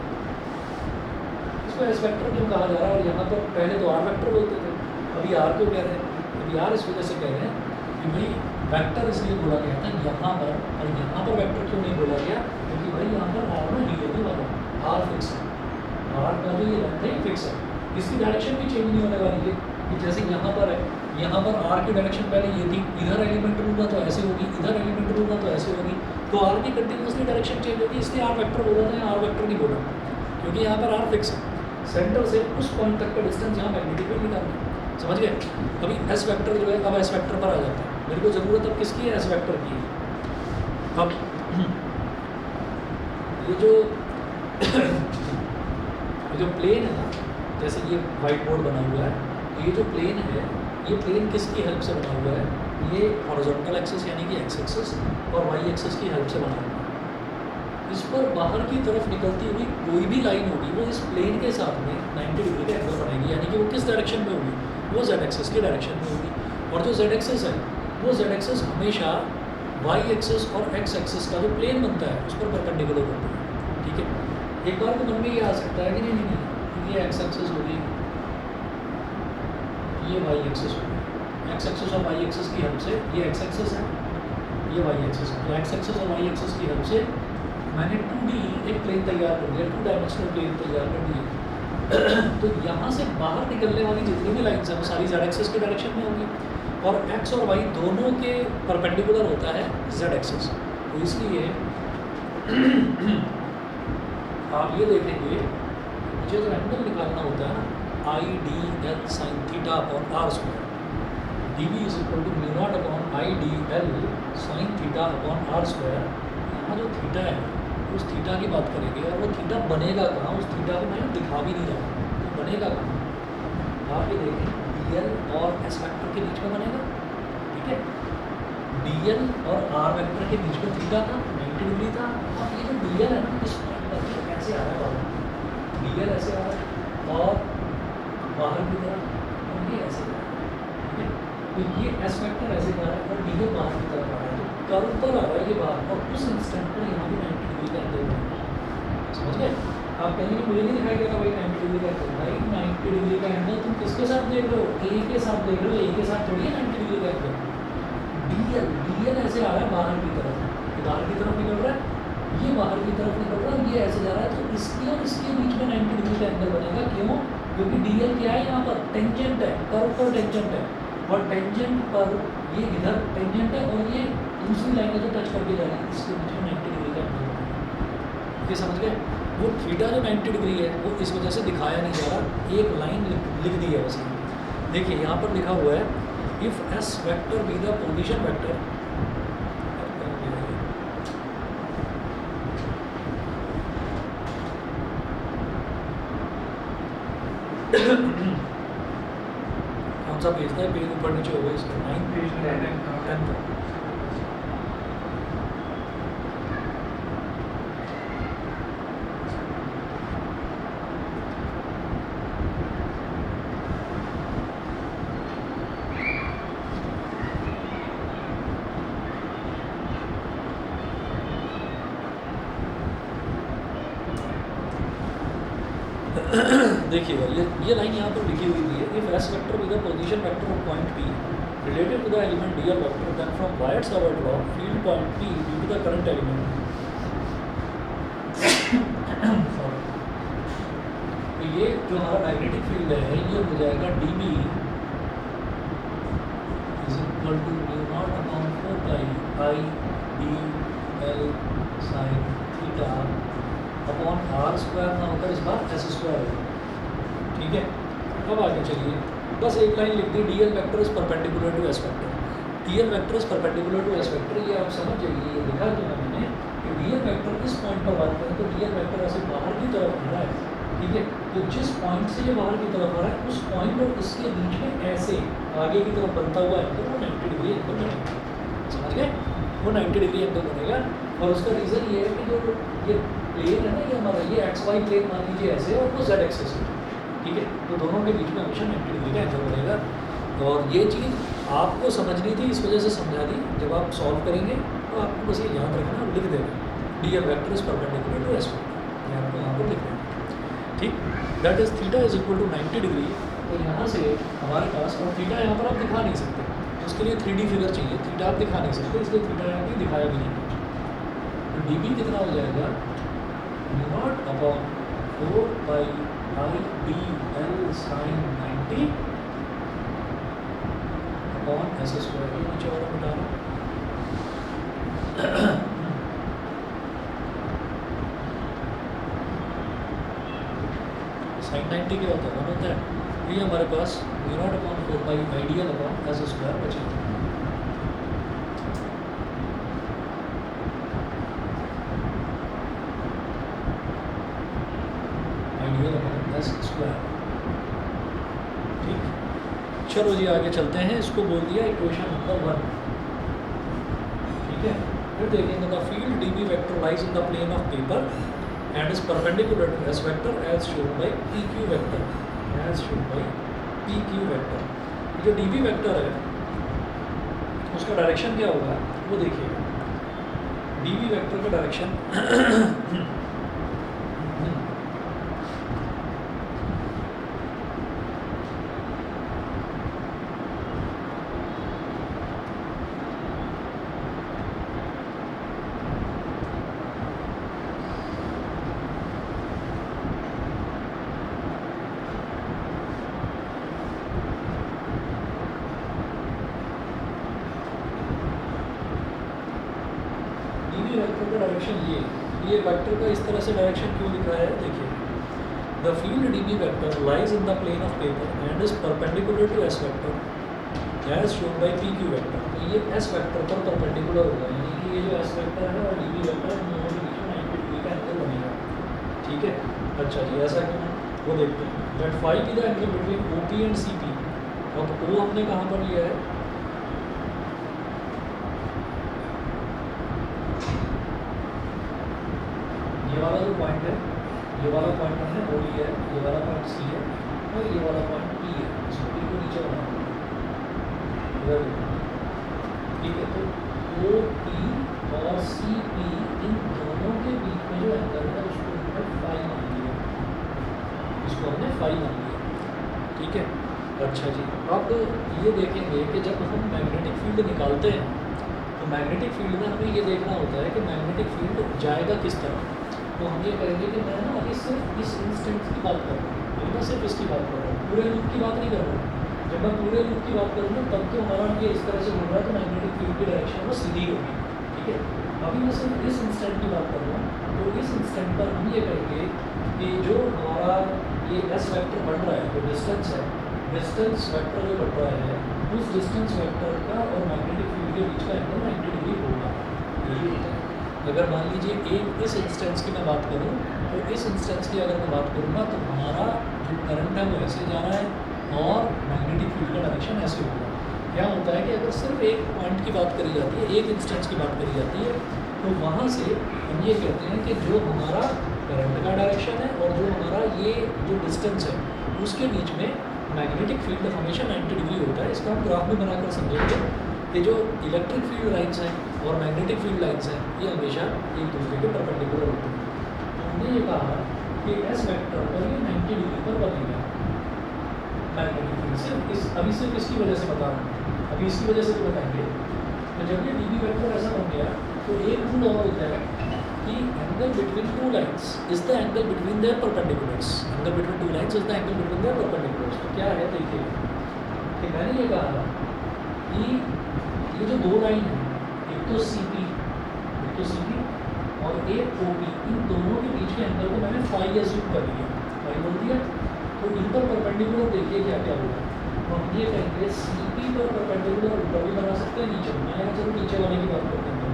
इसको एस वेक्टर क्यों कहा जा रहा है, और यहाँ पर पहले तो आर वेक्टर बोलते थे, अभी आर क्यों कह रहे हैं, अभी आर इस वजह से कह रहे हैं कि भाई वेक्टर इसलिए बोला गया था यहाँ पर, और यहाँ पर वेक्टर क्यों नहीं बोला गया, क्योंकि भाई यहाँ पर आर में हिलने वाला, आर फिक्स है, आर का जो ये लेंथ है फिक्स है, इसकी डायरेक्शन भी चेंज नहीं होने वाली है। कि जैसे यहाँ पर है, यहाँ पर आर की डायरेक्शन पहले ये थी, इधर एलिमेंट लूँगा तो ऐसे होगी, इधर एलिमेंट लूँगा तो ऐसे होगी, तो आर की कंटिन्यूसली डायरेक्शन चेंज होगी, इसलिए आर वेक्टर बोला था, आर वेक्टर नहीं बोला, क्योंकि यहाँ पर आर फिक्स है। सेंटर से उस पॉइंट तक का डिस्टेंस यहाँ मैग्नेटिक फील्ड निकालना है। समझ गए? अभी एस वेक्टर जो है, अब एस वेक्टर पर आ जाता है, मेरे को ज़रूरत अब किसकी है, एस वेक्टर की है। अब ये जो प्लेन है ना, जैसे ये वाइट बोर्ड बना हुआ है, तो ये जो प्लेन है, ये प्लेन किसकी हेल्प से बना हुआ है, ये हॉरिजॉन्टल एक्सिस यानी कि एक्स एक्सिस और वाई एक्सिस की हेल्प से बना हुआ है। इस पर बाहर की तरफ निकलती हुई कोई भी लाइन होगी, वो इस प्लेन के साथ में 90 डिग्री का एंगल बनाएगी, यानी कि वो किस डायरेक्शन में होगी, वो जेड एक्सिस की डायरेक्शन में होगी। और जो जेड एक्सिस है, वो जेड एक्सिस हमेशा वाई एक्सिस और एक्स एक्सिस का जो प्लेन बनता है उस पर परपेंडिकुलर होता है। ठीक है, एक बार तो मन में ये आ सकता है कि नहीं, ये एक्स एक्सिस होगी, ये वाई एक्सिस होगी, एक्स एक्सिस और वाई एक्सिस की हेल्प से, ये एक्स एक्सिस है, ये वाई एक्सिस है, तो एक्स एक्सिस और वाई एक्सिस की हेल्प से मैंने 2D एक प्लेन तैयार कर दिया, 2 डायमेंशनल प्लेन तैयार कर दिया। तो यहाँ से बाहर निकलने वाली जितनी भी लाइन्स हैं वो सारी जेड एक्सिस की डायरेक्शन में होंगी, और एक्स और वाई दोनों के परपेंडिकुलर होता है जेड एक्सिस। तो इसलिए आप ये देखेंगे, मुझे जो एंगल निकालना होता है ना, I D L sine theta upon R square, D V is equal to mu naught upon I D L sine theta upon R square. यहाँ जो थीटा है उस थीटा की बात करेंगे, और वो थीटा बनेगा कहाँ, उस थीटा को मैं दिखा भी नहीं रहा, तो बनेगा कहाँ, आप ये देखें, डी एल और एस वेक्टर के बीच में बनेगा। ठीक है, डी एल और आर वेक्टर के बीच में थीटा था, 90 डिग्री था। अब ये जो डी एल है ना, इस ऐसे आ रहा है बाहर, डी एल ऐसे आ रहा है और बाहर की तरफ और ये ऐसे आ रहा है। ठीक है, तो ये एस वेक्टर ऐसे जा रहा है और डी एल बाहर की तरफ आ रहा है, तो कर्व पर आ रहा है ये बाहर, और उस इंस्टेंट पर यहाँ भी 90 डिग्री का एंगल बनेगा। समझ गए? आप कहीं मुझे नहीं दिखाई देगा भाई 90 डिग्री का एंगल, भाई 90 डिग्री का एंगल तुम किसके साथ देख रहे हो, ए के साथ देख रहे हो, ए के साथ थोड़ी है 90 डिग्री का एंगल। डी एल ऐसे आ रहा है बाहर की तरफ, बाहर की तरफ निकल रहा है, ये बाहर की तरफ निकल रहा है, ये ऐसे जा रहा है, तो इसकी और इसके बीच में 90 डिग्री का एंगल बनेगा। क्यों? क्योंकि डी एल क्या है यहाँ पर, टेंजेंट है, कर्व पर टेंजेंट है, और टेंजेंट पर ये इधर टेंजेंट है और ये दूसरी लाइन में जो टच करके जा रही है, इसके बीच में 90 डिग्री का एंगल बनेगा। ये समझ गए? वो थीटा जो 90 डिग्री है वो इस वजह से दिखाया नहीं जा रहा, एक लाइन लिख दी है बस। देखिए यहाँ पर लिखा हुआ है if S vector be the position vector, कौन सा पेज था? पेज ऊपर नीचे हो गया इसका, 9 पेज 10 देखिएगा ये लाइन यहाँ पर लिखी हुई है, if S vector with the position vector of point P related to the element DL vector, then from Biot Savart law field point P due to the current element, तो ये जो हमारा मैग्नेटिक फील्ड है ये हो जाएगा D B is equal to mu naught upon 4 pi I D L sine theta upon R square ना होकर इस बार एस स्क्वायर है। ठीक है, अब आगे चलिए, बस एक लाइन लिख दी, D L vector is perpendicular to S vector, D L vector is perpendicular to S vector. ये आप समझ जाइए, ये लिखा जो है मैंने कि डी एल वैक्टर इस पॉइंट पर बात करें तो डी एल वैक्टर ऐसे बाहर की तरफ आ रहा है। ठीक है, तो जिस पॉइंट से ये बाहर की तरफ आ रहा है उस पॉइंट और इसके बीच में ऐसे आगे की तरफ बनता हुआ एंगल वो 90 डिग्री एंगल बनेगा। समझ गए? वो 90 डिग्री एंगल बनेगा, और उसका रीज़न ये है कि जो ये प्लेन है ना, ये हमारा ये एक्स वाई प्लेन मान लीजिए ऐसे, और वो जेड एक्सेस है। ठीक है, तो दोनों के बीच में हमेशा 90 डिग्री का एंगल बनेगा। और ये चीज़ आपको समझनी थी, इस वजह से समझा दी। जब आप सॉल्व करेंगे तो आपको बस ये याद रखना, लिख देना D L vector is perpendicular to S vector, ये आपको यहाँ पर लिख देना। ठीक, that is theta is equal to 90 degree. तो यहाँ से हमारे पास, और थीटा यहाँ पर आप दिखा नहीं सकते, तो उसके लिए 3D फिगर चाहिए, थीटा आप दिखा नहीं सकते, इसलिए थीटा यहाँ भी दिखाया भी नहीं। तो डी बी कितना हो जाएगा, mu naught upon 4 pi I D L sign 90 upon S square, ये नीचे वाला मिटा रहा। साइन 90 क्या होता है, 1 होता है। ये हमारे पास म्यू नॉट अपॉन 4 पाई आइडियल अपॉन एस स्क्वायर बचेगा। Ideal upon S square. ठीक, चलो जी आगे चलते हैं। इसको बोल दिया इक्वेशन नंबर 1। ठीक है, फिर देखेंगे the field D B vector lies in the plane of paper and is perpendicular to S vector as shown by PQ vector, as shown by PQ vector। जो DB वेक्टर है उसका डायरेक्शन क्या होगा वो देखिएगा। DB वेक्टर का डायरेक्शन वेक्टर का डायरेक्शन ये वेक्टर का इस तरह से डायरेक्शन क्यों लिख रहा है, देखिए the field D B vector lies in the plane of paper and is perpendicular to S vector as shown by P Q vector. तो ये एस वेक्टर पर परपेंडिकुलर होगा, यानी कि ये जो एस वेक्टर है और डी बी वेक्टर है दोनों के बीच में 90 डिग्री का एंगल बनेगा। ठीक है, अच्छा जी ऐसा क्यों, वो देखते हैं। That phi be the angle between O P and C P. अब ओ हमने कहाँ पर लिया है, ये वाला जो पॉइंट है, ये वाला पॉइंट हमने ओ लिया है, ये वाला पॉइंट सी है और ये वाला पॉइंट पी है। इसको पी को नीचे बनाना, ठीक है। तो ओ पी और सी पी इन दोनों के बीच में जो एंगल है उसको हमने फाई मान लिया, इसको हमने फाई मान लिया। ठीक है, अच्छा जी अब ये देखेंगे कि जब हम मैग्नेटिक फील्ड निकालते हैं तो मैग्नेटिक फील्ड में हमें ये देखना होता है कि मैग्नेटिक फील्ड जाएगा किस तरफ। तो हम ये करेंगे कि मैं ना अभी सिर्फ इस इंस्टेंट की बात कर रहा हूँ, अभी मैं सिर्फ इसकी बात कर रहा हूँ, पूरे लूप की बात नहीं कर रहा हूँ। जब मैं पूरे लूप की बात करूँगा तब तो हमारा ये इस तरह से हो रहा है, तो मैग्नेटिक फील्ड की डायरेक्शन वो सीधी होगी, ठीक है। अभी मैं सिर्फ इस इंस्टेंट की बात कर रहा हूँ, तो इस इंस्टेंट पर हम ये कहेंगे कि जो हमारा ये एस वेक्टर बढ़ रहा है, जो डिस्टेंस है, डिस्टेंस वेक्टर जो बढ़ रहा है, उस डिस्टेंस वेक्टर का और मैग्नेटिक फील्ड के बीच का एंगल 90 डिग्री होगा, यही होता है। अगर मान लीजिए एक इस इंस्टेंस की मैं बात करूँ, तो इस इंस्टेंस की अगर मैं बात करूँगा तो हमारा जो करंट है वो ऐसे जा रहा है और मैग्नेटिक फील्ड का डायरेक्शन ऐसे होगा। क्या होता है कि अगर सिर्फ एक पॉइंट की बात करी जाती है, एक इंस्टेंस की बात करी जाती है, तो वहाँ से हम ये कहते हैं कि जो हमारा करंट का डायरेक्शन है और जो हमारा ये जो डिस्टेंस है उसके बीच में मैग्नेटिक फील्ड हमेशा 90 डिग्री होता है। इसका हम ग्राफ में बनाकर समझेंगे कि जो इलेक्ट्रिक फील्ड लाइन्स हैं और मैग्नेटिक फील्ड लाइन्स हैं ये हमेशा एक दूसरे के परपेंडिकुलर होते हैं। तो हमने ये कहा कि एस वेक्टर पर ये 90 डिग्री पर बनेगा मैग्नेटिक फील्ड। सिर्फ इसकी वजह से बता रहा हूँ, अभी इसकी वजह से भी बताएंगे। तो जब ये डीबी वेक्टर ऐसा बन गया तो एक रूल और होता है कि angle between two lines is the angle between their perpendiculars. Angle between two lines is the angle between their perpendiculars. तो क्या है देखिए कि मैंने ये कहा कि ये जो दो लाइन है, एक तो सी पी और एक ओ पी, इन दोनों के बीच के एंगल को मैंने फाई एज्यूम कर लिया, फाई बोल दिया। तो इन पर परपेंडिकुलर देखिए क्या क्या होगा। तो हम ये कहेंगे सी पी पर परपेंडिकुलर ऊपर भी बना सकते हैं, नीचे भी बनाएगा। चलो नीचे वाले की बात करते हैं,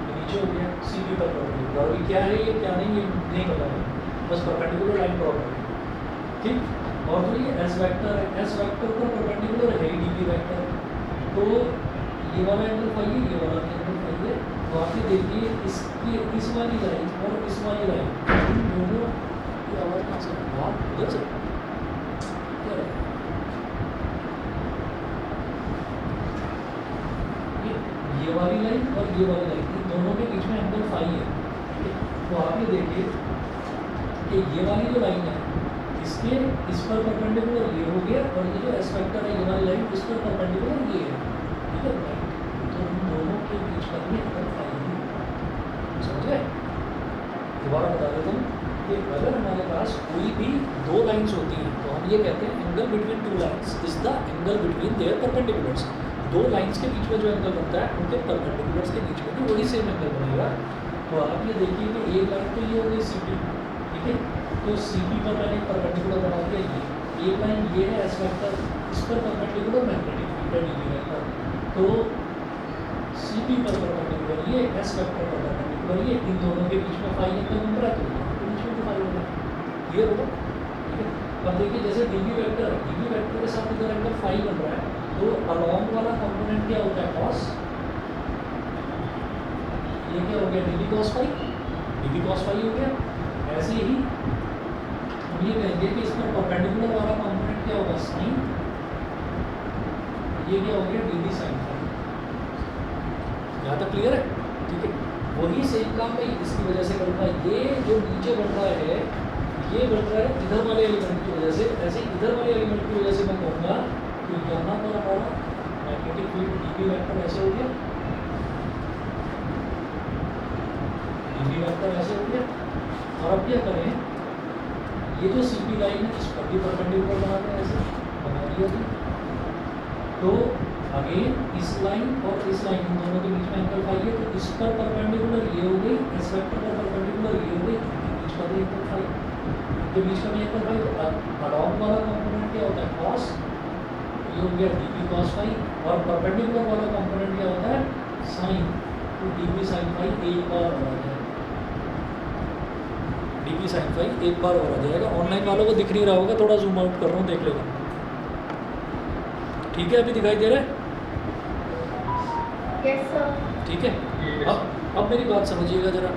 तो नीचे हो गया सी पी पर परपेंडिकुलर। अभी क्या है ये क्या नहीं ये नहीं पता है, बस परपेंडिकुलर लाइन ड्रॉ करें, ठीक। और जो ये एस वेक्टर है, एस वेक्टर पर परपेंडिकुलर है डी पी वेक्टर, तो ये वाला एंगल फाई है, ये वाला एंगल फाई है। तो आप ये देखिए इसकी इस वाली लाइन और इस वाली लाइन, इन दोनों की आवाज़ कहाँ से उधर से क्या है? ये वाली लाइन और ये वाली लाइन, इन दोनों के बीच में एंगल फाई है, ठीक है। तो आप ये देखिए कि ये वाली जो लाइन है इसके इस पर परपेंडिकुलर ये हो गया, और ये जो एस वेक्टर है ये वाली लाइन इस पर परपेंडिकुलर ये है, ठीक है। तो इन दोनों के बीच का भी एंगल फाई है, समझ गए। दोबारा बता देता हूँ कि अगर हमारे पास कोई भी दो लाइंस होती हैं तो हम ये कहते हैं angle between two lines is the angle between their perpendiculars. दो लाइंस के बीच में जो एंगल बनता है उनके परपेंडिकुलर्स के बीच में भी वही सेम एंगल बनेगा। तो आप ये देखिए कि एक लाइन तो ये हो गई सी पी, ठीक है। तो सी पी पर मैंने परपेंडिकुलर बना दिया, ये एक लाइन ये है एस वेक्टर, इस पर परपेंडिकुलर मैग्नेटिक फील्ड है डी वेक्टर। तो सी पी पर परपेंडिकुलर ये एस वेक्टर पर परपेंडिकुलर ये, इन दोनों के बीच में फाई एंगल बन रहा है तो बीच में तो फाई होगा, क्लियर होगा, ठीक है। अब देखिए जैसे डी बी वेक्टर के साथ इधर एंगल फाई बन रहा है, तो अलोंग वाला कंपोनेंट क्या होता है कॉस, ये क्या हो गया डी बी कॉस फाई हो गया। ऐसे ही हम ये कहेंगे कि इसमें परपेंडिकुलर वाला कंपोनेंट क्या होगा साइन, ये क्या हो गया डी बी साइन फाई। यहाँ तक क्लियर है, ठीक है। वही सेम काम मैं इसकी वजह से करूँगा, ये जो नीचे बढ़ रहा है ये बढ़ रहा है इधर वाले एलिमेंट की वजह से, ऐसे इधर वाले एलिमेंट की वजह से मैं कहूँगा कि यहाँ पर हमारा magnetic field D B vector ऐसे हो गया, डी बी वेक्टर ऐसे हो गया। और अब क्या करें, ये जो सी पी लाइन है इस पर भी परपेंडिकुलर बनाते हैं, ऐसे बना दिया थी। तो अगेन इस लाइन और इस लाइन इन दोनों के बीच में एंगल फाई है, तो इस पर परपेंडिकुलर ये हो गई, इस वेक्टर पर परपेंडिकुलर ये हो गई, बीच का भी एंगल फाई, तो बीच का भी एंगल फाई। तो अलोंग वाला कंपोनेंट क्या होता है कॉस, ये हो गया डी बी कॉस फाई, और परपेंडिकुलर वाला कंपोनेंट क्या होता है साइन, तो डी बी साइन फाई एक बार और आ जाएगा, डी बी साइन फाई एक बार और आ जाएगा। ऑनलाइन वालों को दिख नहीं रहा होगा, थोड़ा जूम आउट कर रहा हूँ, देख लेगा, ठीक है। अभी दिखाई दे रहा है, Yes, sir. ठीक है। अब मेरी बात समझिएगा जरा।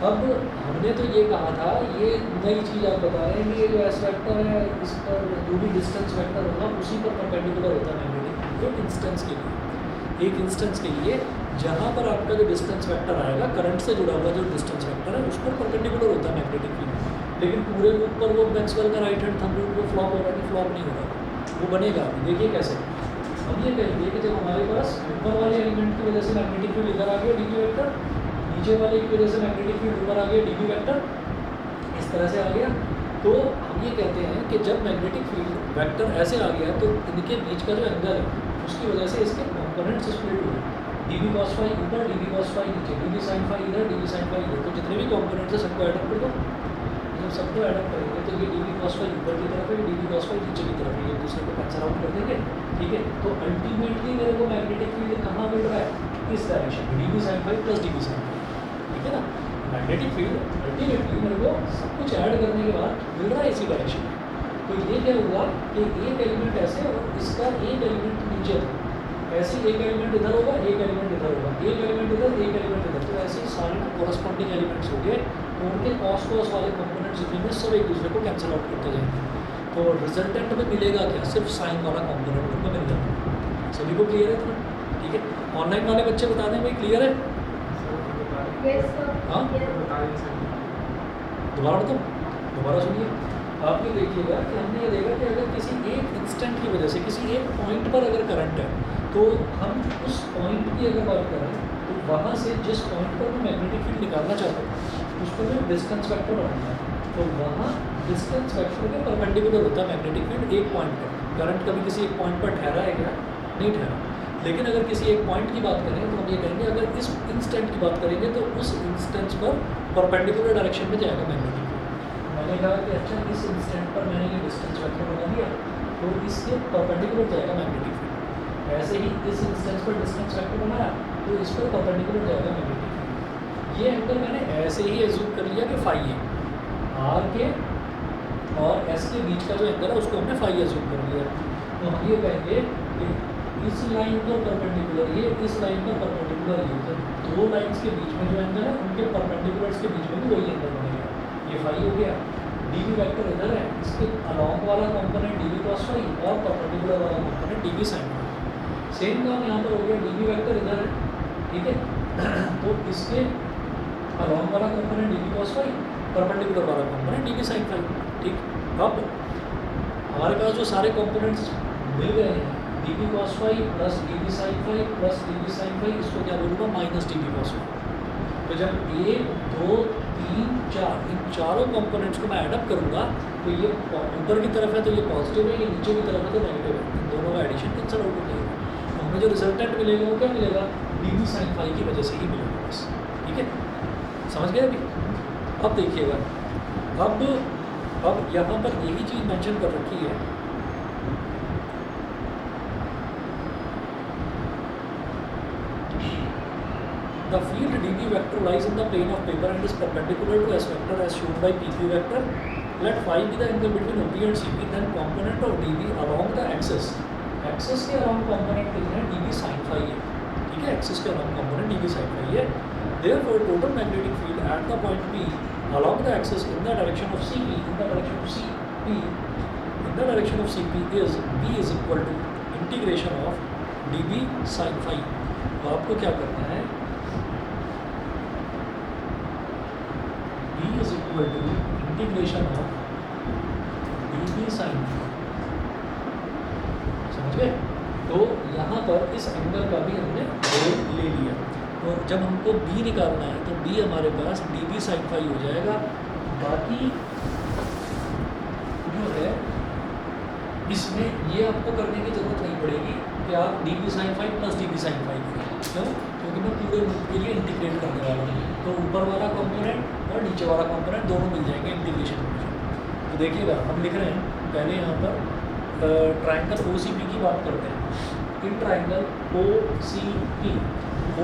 अब हमने तो ये कहा था, ये नई चीज़ आप बता रहे हैं कि ये जो एस वेक्टर है इस पर जो भी डिस्टेंस वेक्टर होगा उसी पर परपेंडिकुलर होता है मैग्नेटिक, एक इंस्टेंस के लिए, एक इंस्टेंस के लिए जहाँ पर आपका जो डिस्टेंस वेक्टर आएगा करंट से जुड़ा हुआ जो डिस्टेंस वेक्टर है उस पर परपेंडिकुलर होता है मैग्नेटिक फील्ड। लेकिन पूरे लूप पर वो मैक्सवेल का राइट हैंड थंब रूल वो फ्लॉप हो रहा है कि फ्लॉप नहीं हो रहा, वो बनेगा। देखिए कैसे, हम ये कहेंगे कि जब हमारे पास ऊपर वाले एलिमेंट की वजह से मैग्नेटिक फील्ड इधर आ गया डीबी वेक्टर, नीचे वाले की वजह से मैग्नेटिक फील्ड ऊपर आ गया डीबी वेक्टर, इस तरह से आ गया, तो हम ये कहते हैं कि जब मैग्नेटिक फील्ड वेक्टर ऐसे आ गया तो इनके बीच का जो एंगल है उसकी वजह से इसके कॉम्पोनेंट्स स्प्लिट हुए, डीबी कॉस फाई ऊपर, डीबी कॉस फाई नीचे, डीबी साइन फाई इधर, डीबी साइन फाई इधर, तो जितने भी कॉम्पोनेंट्स है सबको ऐड कर दो। जब सबको ऐड अप करेंगे तो ये डीबी कॉस फाई ऊपर की तरफ है, डीबी कॉस फाई नीचे की तरफ है, एक दूसरे को कैंसल आउट कर देंगे, ठीक है। तो अल्टीमेटली मेरे को मैग्नेटिक फील्ड कहाँ मिल रहा है, इस डायरेक्शन में, dB sine phi plus dB sine phi, ठीक है ना। मैग्नेटिक फील्ड अल्टीमेटली मेरे को सब कुछ ऐड करने के बाद मिल रहा है इसी डायरेक्शन में। तो ये क्या हुआ कि एक एलिमेंट ऐसे और इसका एक एलिमेंट नीचे था, ऐसे एक एलिमेंट इधर होगा, एक एलिमेंट इधर होगा, एक एलिमेंट इधर, एक एलिमेंट इधर, तो ऐसे ही सारे ना कॉरस्पॉन्डिंग एलिमेंट्स हो गए, तो उनके कॉस कॉस वाले कंपोनेंट्स जितने में सब एक दूसरे को कैंसिल आउट करते जाएंगे, तो रिजल्टेंट में मिलेगा क्या, सिर्फ साइन वाला कंपोनेंट उनको मिल जाएगा। सभी को क्लियर है इतना, ठीक है। ऑनलाइन वाले बच्चे बता दें भाई क्लियर है, हाँ दोबारा बताओ, दोबारा सुनिए। आप ये देखिएगा कि हमने ये देखा कि अगर किसी एक इंस्टेंट की वजह से किसी एक पॉइंट पर अगर करंट है तो हम उस पॉइंट की अगर बात करें तो वहाँ से जिस पॉइंट पर मैं मैग्नेटिक फील्ड निकालना चाहता हूँ उस पर मैं डिस्टेंस वेक्टर बनाऊंगा, तो वहाँ डिस्टेंस वेक्टर के परपेंडिकुलर होता है मैग्नेटिक फील्ड एक पॉइंट पर। करंट कभी किसी एक पॉइंट पर ठहरा है क्या, नहीं ठहरा, लेकिन अगर किसी एक पॉइंट की बात करें तो हम ये कहेंगे अगर इस इंस्टेंट की बात करेंगे तो उस इंस्टेंट पर परपेंडिकुलर डायरेक्शन में जाएगा मैग्नेटिक फील्ड। मैंने कहा कि अच्छा इस इंस्टेंट पर मैंने ये डिस्टेंस वेक्टर बना दिया तो इसके परपेंडिकुलर जाएगा मैग्नेटिक फील्ड, ऐसे ही इस इंस्टेंस पर डिस्टेंस वेक्टर बनाया तो इस पर परपेंडिकुलर जाएगा मैग्नेटिक फील्ड। ये एंगल मैंने ऐसे ही एज्यूम कर लिया कि फाई है, आर के और एस के बीच का जो एंगल है उसको हमने फाई एज्यूम कर लिया, तो हम ये कहेंगे कि इस लाइन पर परपेंडिकुलर ये, इस लाइन पर परपेंडिकुलर ये, तो दो लाइन्स के बीच में जो एंगल है उनके परपेंडिकुलर्स के बीच में भी वही एंगल बनेगा, ये फाई हो गया। डीबी वेक्टर इधर है, इसके अलॉन्ग वाला कंपोनेंट डीबी कॉस फाई और परपेंडिकुलर वाला component dB sine phi. Same काम यहाँ पर हो गया, डीबी वेक्टर इधर है, ठीक है, तो इसके अलॉन्ग वाला component dB cos phi, perpendicular वाला कंपोनेंट डीबी साइन फाई, ठीक। अब हमारे पास जो सारे कंपोनेंट्स मिल गए हैं, dB cos phi plus dB sine phi plus dB sine phi, इसको क्या बोलूँगा माइनस डीबी कॉस फाई। तो जब 1 2 3 4 इन चारों कंपोनेंट्स को मैं ऐडअप करूँगा तो ये ऊपर की तरफ है तो ये पॉजिटिव है, ये नीचे की तरफ है तो नेगेटिव है, इन दोनों का एडिशन कैंसल आउट हो जाएगा, तो हमें जो रिजल्टेंट मिलेगा वो क्या मिलेगा, डीबी साइन फाई की वजह से ही मिलेगा बस, ठीक है, समझ गए अभी। अब देखिएगा, अब यहाँ पर यही चीज़ मेंशन कर रखी है, the field dB vector lies in the plane of paper and is perpendicular to S vector as shown by PP vector. Let phi be the angle between OP and CP, then component of dB along the axis. Axis के अराउंड कंपोनेंट कितना है, dB sin phi है, ठीक है, एक्सिस के around component dB sin phi है। Therefore total magnetic field at the point P along the axis in the direction of CP, in the direction of CP, in the direction of CP is P is equal to integration of dB sin phi। तो आपको क्या करना है, B is equal to integration of dB sin phi, समझ गए। तो यहाँ पर इस एंगल का भी हमने रोल ले लिया, तो जब हमको B निकालना है तो B हमारे पास dB sin phi हो जाएगा। बाकी जो है इसमें ये आपको करने की ज़रूरत नहीं पड़ेगी कि आप dB sin phi plus dB sin phi करें, क्यों, क्योंकि मैं पूरे लूप के लिए इंटीग्रेट करने वाला हूँ, तो ऊपर वाला कंपोनेंट और नीचे वाला कंपोनेंट दोनों मिल जाएंगे इंटीग्रेशन में। तो देखिएगा हम लिख रहे हैं पहले यहाँ पर ट्राइंगल OCP की बात करते हैं। इन ट्राइंगल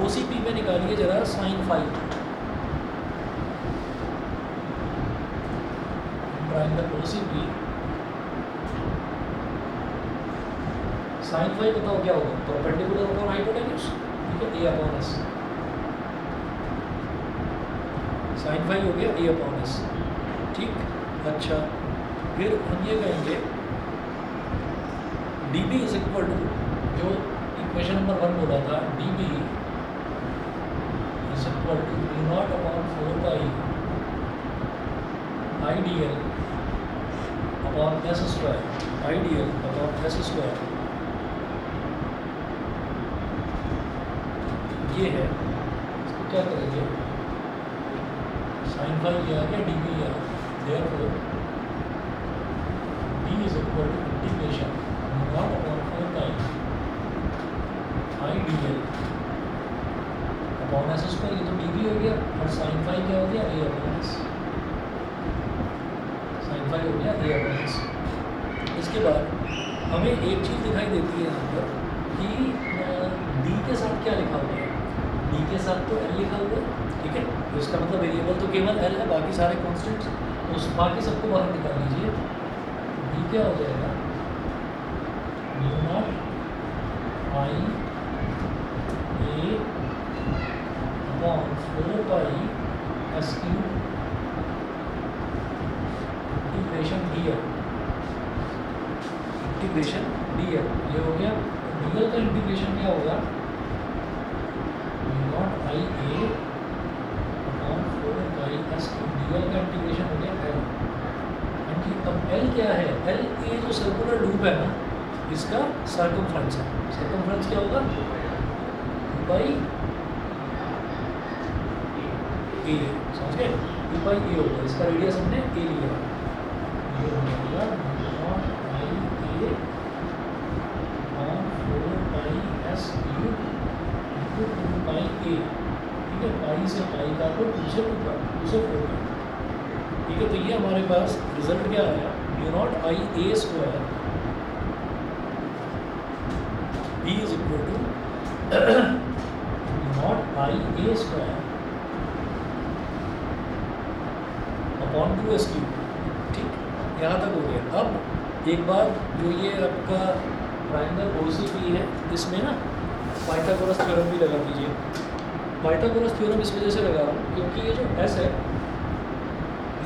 OCP में निकालिए जरा sine phi, triangle OCP sine phi बताओ क्या होगा, परपेंडिकुलर अपॉन हाइपोटेन्यूज, ठीक है, A अपॉन S, साइन फाई हो गया A अपॉन S, ठीक। अच्छा फिर हम ये कहेंगे dB इज इक्वल टू, जो इक्वेशन नंबर 1 बोला था, dB is equal to V0 upon 4 pi IDL upon S square, IDL upon S square ये है, इसको क्या करेंगे, साइन फाई ये आ गया, डी बी आ, therefore D is equal to integration naught upon 4 pi I D L upon S square, ये तो डी बी हो गया, और साइन फाई क्या हो गया, ए अपॉन एस, साइन फाई हो गया ए अपॉन एस। इसके बाद हमें एक चीज़ दिखाई देती है यहाँ पर कि डी के साथ क्या लिखा हुआ है, डी के साथ तो एल लिखा हुआ है, ठीक है, तो इसका मतलब वेरिएबल तो केवल एल है, बाकी सारे कॉन्स्टेंट्स, तो उस बाकी सबको बाहर निकाल लीजिए। डी क्या हो जाएगा, mu naught I A upon 4 pi S cube integration D L, integration D L, ये हो गया। डी एल का इंटीग्रेशन क्या होगा, mu naught I A upon 4 pi S cube, D L का इंटीग्रेशन हो गया एल। एंड अब एल क्या है, एल ये जो सर्कुलर लूप है ना, इसका सर्कमफ्रेंस है, सर्कमफ्रेंस क्या होगा, बाई ए, समझ गए, टू पाई ए होगा, इसका रेडियस हमने ए लिया, ये हो जाएगा mu naught I A upon 4 pi S cube into 2 पाई ए, ठीक है, पाई से पाई का तो 2 से 2 का 2 से 4 का, ठीक है। तो ये हमारे पास रिजल्ट क्या आया, mu naught I A square B is equal to mu naught I A square upon 2 S cube, ठीक, यहाँ तक हो गया। अब एक बार जो ये आपका ट्राइंगल ओ सी पी है, इसमें ना पाइथागोरस थ्योरम भी लगा दीजिए। पाइथागोरस थ्योरम इस वजह से लगा रहा हूँ क्योंकि ये जो एस है,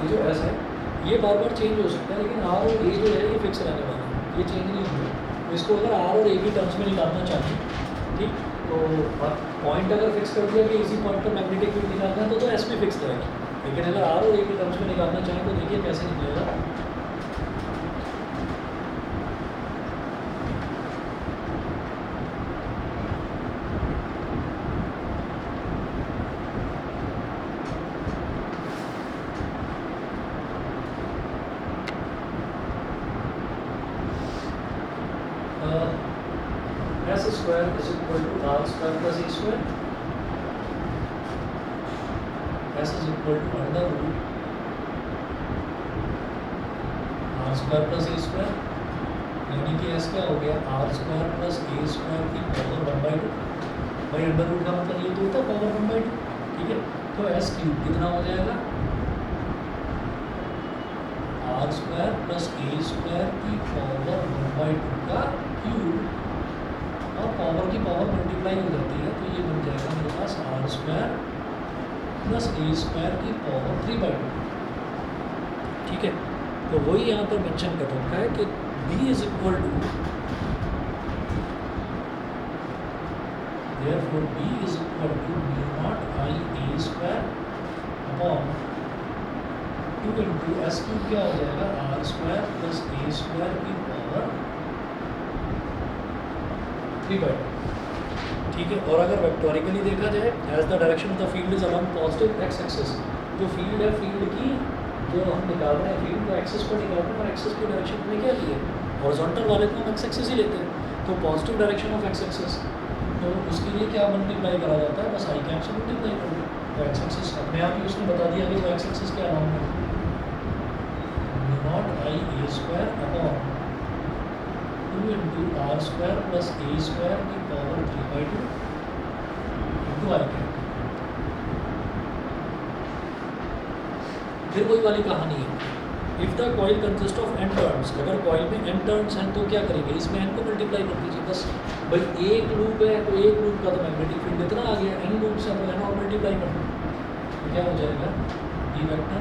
ये जो एस है, ये बार बार चेंज हो सकता है, लेकिन आर और ए जो है ये फिक्स रहने वाला है, ये चेंज नहीं होगा। तो इसको अगर आर और ए की टर्म्स में निकालना चाहें, ठीक, तो पॉइंट अगर फिक्स कर दिया कि इसी पॉइंट पर मैग्नेटिक फील्ड निकालना है तो एस में फिक्स रहेगा, लेकिन अगर आर और ए की टर्म्स में निकालना चाहें तो देखिए कैसे निकलेगा। S square is equal to R square plus A square, S is equal to under root R square plus A square, यानी कि एस क्या हो गया, R square plus A square की पावर 1/2, भाई अंडर रूट का मतलब ये तो होता है पावर 1/2, ठीक है। तो एस क्यूब कितना हो जाएगा, R square plus A square की पावर 1/2 का क्यूब, और पावर की पावर मल्टीप्लाई हो जाती है, तो ये बन जाएगा मेरे पास R square plus A square की पावर 3/2, ठीक है। तो वही यहाँ पर मेंशन कर रखा है कि B is equal to, therefore B is equal to mu naught I A square upon 2 into S cube क्या हो जाएगा, R square plus A square की पावर 3/2, ठीक है। और अगर वेक्टोरिकली देखा जाए, as the direction of the field is along positive X axis, जो फील्ड है, फील्ड की जो हम निकाल रहे हैं, फील्ड को एक्सिस पर निकाल रहे हैं, और एक्सिस की डायरेक्शन में क्या लिए, हॉरिजॉन्टल वाले को हम एक्स एक्सिस ही लेते हैं, तो positive direction of x axis, तो उसके लिए क्या मल्टीप्लाई करा जाता है, बस आई कैप से मल्टीप्लाई कर दो, तो एक्स एक्सिस अपने आप ही उसने बता दिया कि वो एक्स एक्सिस क्या नाम है, mu naught I A square upon 2 into R square plus A square की पावर 3/2 इंटू आई कैप। फिर वही वाली कहानी है, if the coil consist of n turns, अगर कॉइल में n टर्न्स हैं तो क्या करेंगे, इसमें n को मल्टीप्लाई कर दीजिए, बस भाई एक लूप है तो एक लूप का तो मैग्नेटिक फील्ड इतना आ गया, n लूप से हम n और मल्टीप्लाई कर दो, तो क्या हो जाएगा, E vector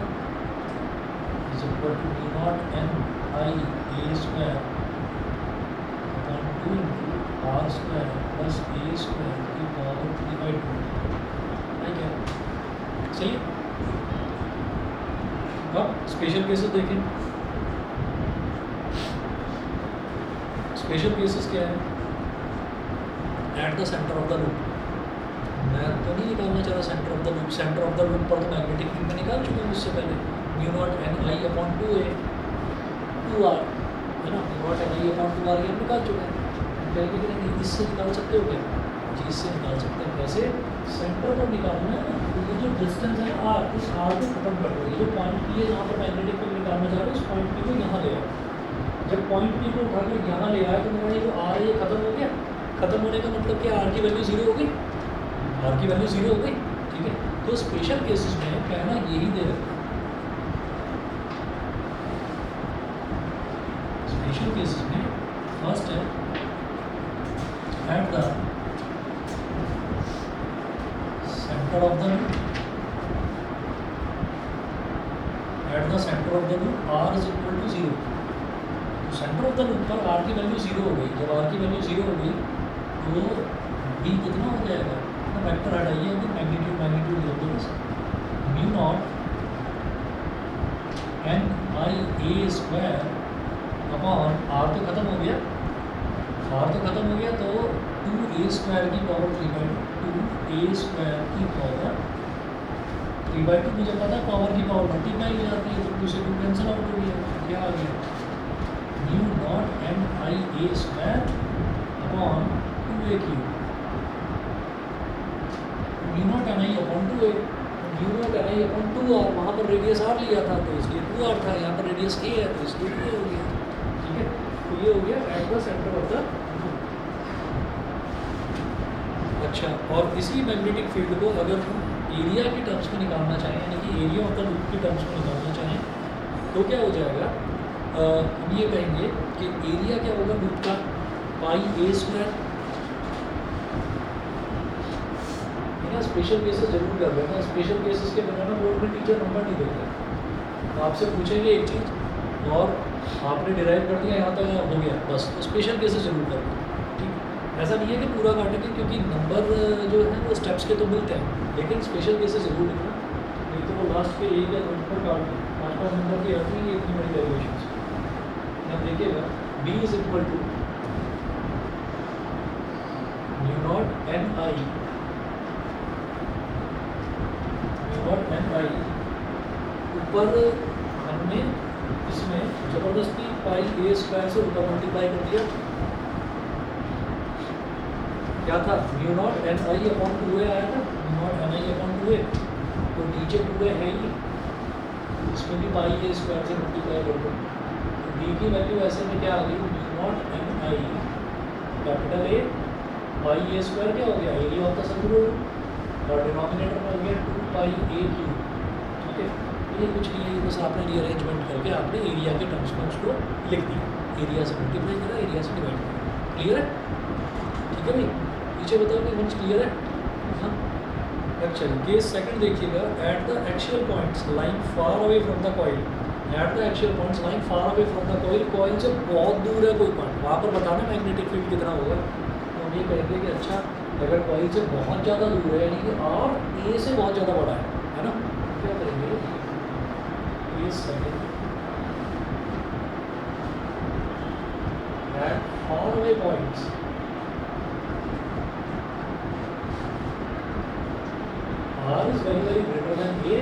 is equal to mu naught n I A square upon 2 into R square plus A square की पावर 3/2, ठीक है, सही है। अब स्पेशल केसेस देखें, स्पेशल केसेस क्या है, at the centre of the loop, मैं तो नहीं निकालना चाह रहा centre of the loop. Centre of the loop पर तो मैग्नेटिक फील्ड में निकाल चुका हूँ उससे पहले, mu naught N I upon 2a 2r, है ना, mu naught N I upon 2r ये हम निकाल चुके हैं। कहेंगे कि नहीं इससे निकाल सकते हो क्या? जी इससे निकाल सकते हैं। वैसे सेंटर को निकालना है तो ये जो डिस्टेंस है r, इस r को खत्म कर दो। ये जो पॉइंट P है जहाँ पर मैग्नेटिक फील्ड निकालना चाह रहे हो, उस पॉइंट P को यहाँ ले आओ। जब पॉइंट P को उठाकर यहाँ ले आए तो मेरा ये जो r है ये खत्म हो गया। खत्म होने का मतलब कि r की वैल्यू 0 हो गई, r की वैल्यू 0 हो गई, ठीक है। तो स्पेशल केसेस में कहना यही दे रखा है, स्पेशल केसेस में फर्स्ट है at the centre of the loop, at the centre of the loop r is equal to 0। तो सेंटर ऑफ द लूप पर r की वैल्यू 0 हो गई। जब r की वैल्यू 0 हो गई तो b कितना हो जाएगा, वेक्टर हटाइए अभी, मैग्नीट्यूड मैग्नीट्यूड लिख दो बस, mu naught N I A square upon r तो खत्म हो गया, r तो खत्म हो गया, तो 2a स्क्वायर की पावर 3/2, a स्क्वायर की पावर 3/2, मुझे पता है पावर की पावर मल्टीप्लाई हो जाती है, तो 2 से 2 कैंसिल आउट हो गया। क्या आ गया, mu naught N I A square upon 2a cube, mu naught N I upon 2a, mu naught N I upon 2r, वहाँ पर रेडियस r लिया था तो इसलिए 2r था, यहाँ पर रेडियस a है तो इसलिए 2a हो गया, ठीक है। तो ये हो गया eight the centre of the loop. अच्छा, और इसी मैग्नेटिक फील्ड को अगर हम एरिया की टर्म्स में निकालना चाहें, यानी कि एरिया ऑफ द लूप की टर्म्स में निकालना चाहें तो क्या हो जाएगा, हम ये कहेंगे कि एरिया क्या होगा लूप का, पाई a स्क्वायर। स्पेशल केसेस जरूर कर लेना, स्पेशल केसेस के बिना ना बोर्ड में टीचर नंबर नहीं देगा। आपसे पूछेंगे एक चीज़ और आपने डिराइव कर दिया, यहाँ तक हो गया बस, तो स्पेशल केसेस जरूर कर लेना, ठीक। ऐसा नहीं है कि पूरा काटेंगे, क्योंकि नंबर जो है वो स्टेप्स के तो मिलते हैं, लेकिन स्पेशल केसेस जरूर लिखना, नहीं तो वो लास्ट पे एक या दो नंबर काट दें। 5 नंबर की अर्थ नहीं है इतनी बड़ी डेरिवेशन। अब देखिएगा b is equal to mu naught N I ऊपर हमने इसमें जबरदस्ती पाई a स्क्वायर से ऊपर मल्टीप्लाई कर दिया, क्या था, mu naught N I upon 2a आया था, mu naught N I upon 2a, तो नीचे 2a है ही, इसमें भी पाई a स्क्वायर से मल्टीप्लाई कर दो, तो b की वैल्यू ऐसे में क्या आ गई, mu naught N I capital A pi a square क्या हो गया, एरिया ऑफ द सर्कुलर, और डिनोमिनेटर में हो गया 2 पाई a क्यूब, ठीक है। ये कुछ नहीं है, बस आपने रीअरेंजमेंट करके आपने एरिया के टर्म्स में उसको लिख दिया, एरिया से मल्टीप्लाई करा, एरिया से डिवाइड करा, क्लियर है, ठीक है भाई। पीछे बताओ कि वंश क्लियर है, हाँ। अच्छा, केस सेकंड देखिएगा, at the actual points lying far away from the coil, at the actual points lying far away from the coil, coil से बहुत दूर है कोई पॉइंट, वहाँ पर बताना मैग्नेटिक फील्ड कितना होगा। तो ये कहेंगे कि अच्छा अगर कॉइल से बहुत ज़्यादा दूर है, यानी कि r a से बहुत ज़्यादा बड़ा है ना, क्या करेंगे, case second at far away points r is very greater than a,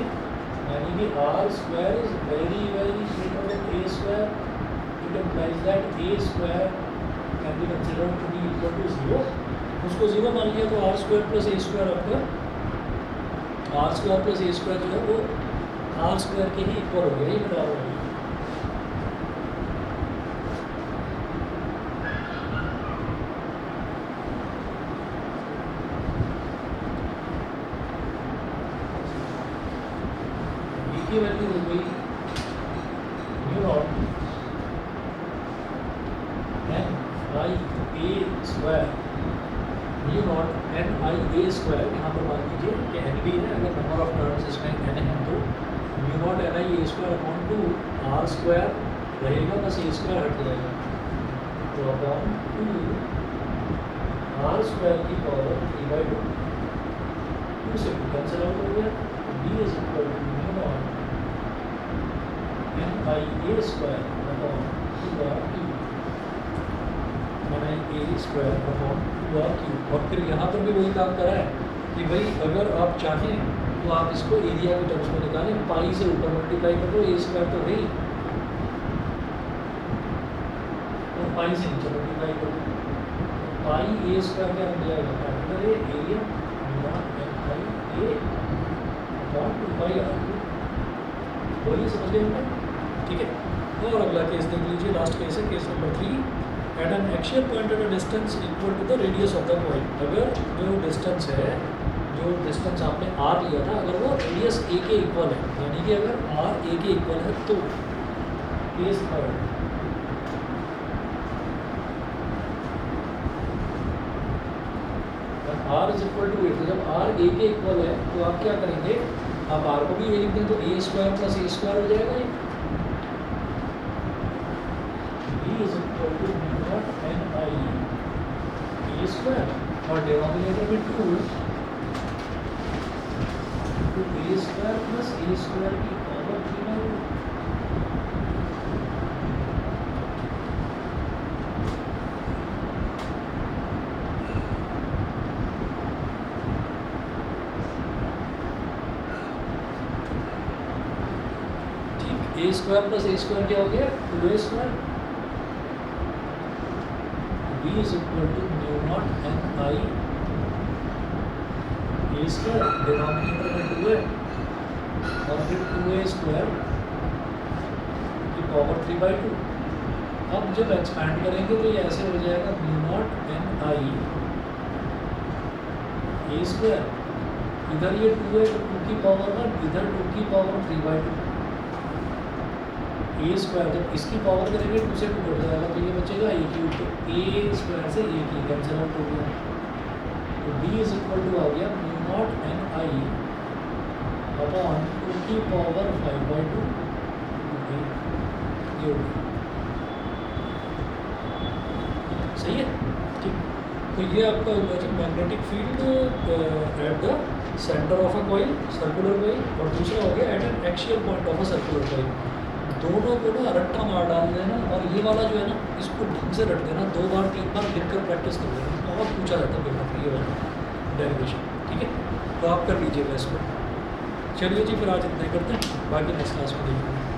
यानी कि r square is very greater than a square, it implies that a square can be considered to be equal to 0। उसको 0 मान लिया तो r square plus a square आपका, r square plus a square जो है वो r स्क्वायर के ही इक्वल हो गया, ये बराबर हो गया। b की वैल्यू हो गई mu naught N I A square, mu naught N I A square, यहाँ पर मान लीजिए कि एन भी है, अगर नंबर ऑफ टर्म्स इसमें एन है तो mu naught N I A square upon 2 r square रहेगा, बस a स्क्वायर हट जाएगा, तो अपॉन 2 r स्क्वायर की पावर 3/2, 2 से 2 कैंसिल आउट हो गया, b is equal to mu naught N I A square upon 2r cube, N I A square upon 2r cube. और फिर यहाँ पर भी वही काम करा है, कि भाई अगर आप चाहें तो आप इसको एरिया के टर्म्स में निकालें, पाई से ऊपर मल्टीप्लाई कर दो, ए स्क्वायर तो है ही, और पाई से नीचे मल्टीप्लाई कर दो, पाई ए स्क्वायर क्या बन जाएगा, capital A area N I A upon 2 pi R cube. बोलिए समझ गए हमने, ठीक है। और अगला केस देख लीजिए, लास्ट केस है case number 3। At an axial point at a distance equal to the radius of the coil. अगर जो डिस्टेंस है, जो डिस्टेंस आपने आर लिया था, अगर वो रेडियस ए के इक्वल है, यानी कि अगर आर ए के इक्वल है तो case third, R is equal to A, तो जब आर ए के इक्वल है तो आप क्या करेंगे, आप आर को भी ए लिख दें तो A square plus A square हो जाएगा, ये B is equal to B naught N I A square, और डिनोमिनेटर में 2 तो A square plus A square की power 3/2। A square plus A square क्या हो गया, 2a square, B is equal to mu naught N I A square, denominator में 2 है और फिर 2a स्क्वायर की पावर 3/2। अब जब एक्सपैंड करेंगे तो ये ऐसे हो जाएगा mu naught N I A square, इधर ये 2 है तो 2 की पावर 1, इधर 2 की पावर 3/2, ए स्क्वायर जब इसकी पावर करेंगे 2 से 2 कट जाएगा तो ये बचेगा ए क्यूब, तो ए स्क्वायर से ए की कैंसिल आउट हो गया, तो बी इज इक्वल टू आ गया mu naught N I upon 2 की पावर 5/2 ये हो गया, सही है, ठीक। तो ये आपका magnetic field at the centre of a coil, circular coil, और दूसरा हो गया at an axial point of a circular coil. दोनों को ना रट्टा मार डाल देना, और ये वाला जो है ना इसको ढंग से रट देना, 2 बार 3 बार लिख कर प्रैक्टिस कर देना, बहुत पूछा जाता है पेपर में ये वाला डेरिवेशन, ठीक है। तो आप कर लीजिएगा इसको। चलिए जी, फिर आज इतना ही करते हैं, बाकी नेक्स्ट क्लास में देखेंगे।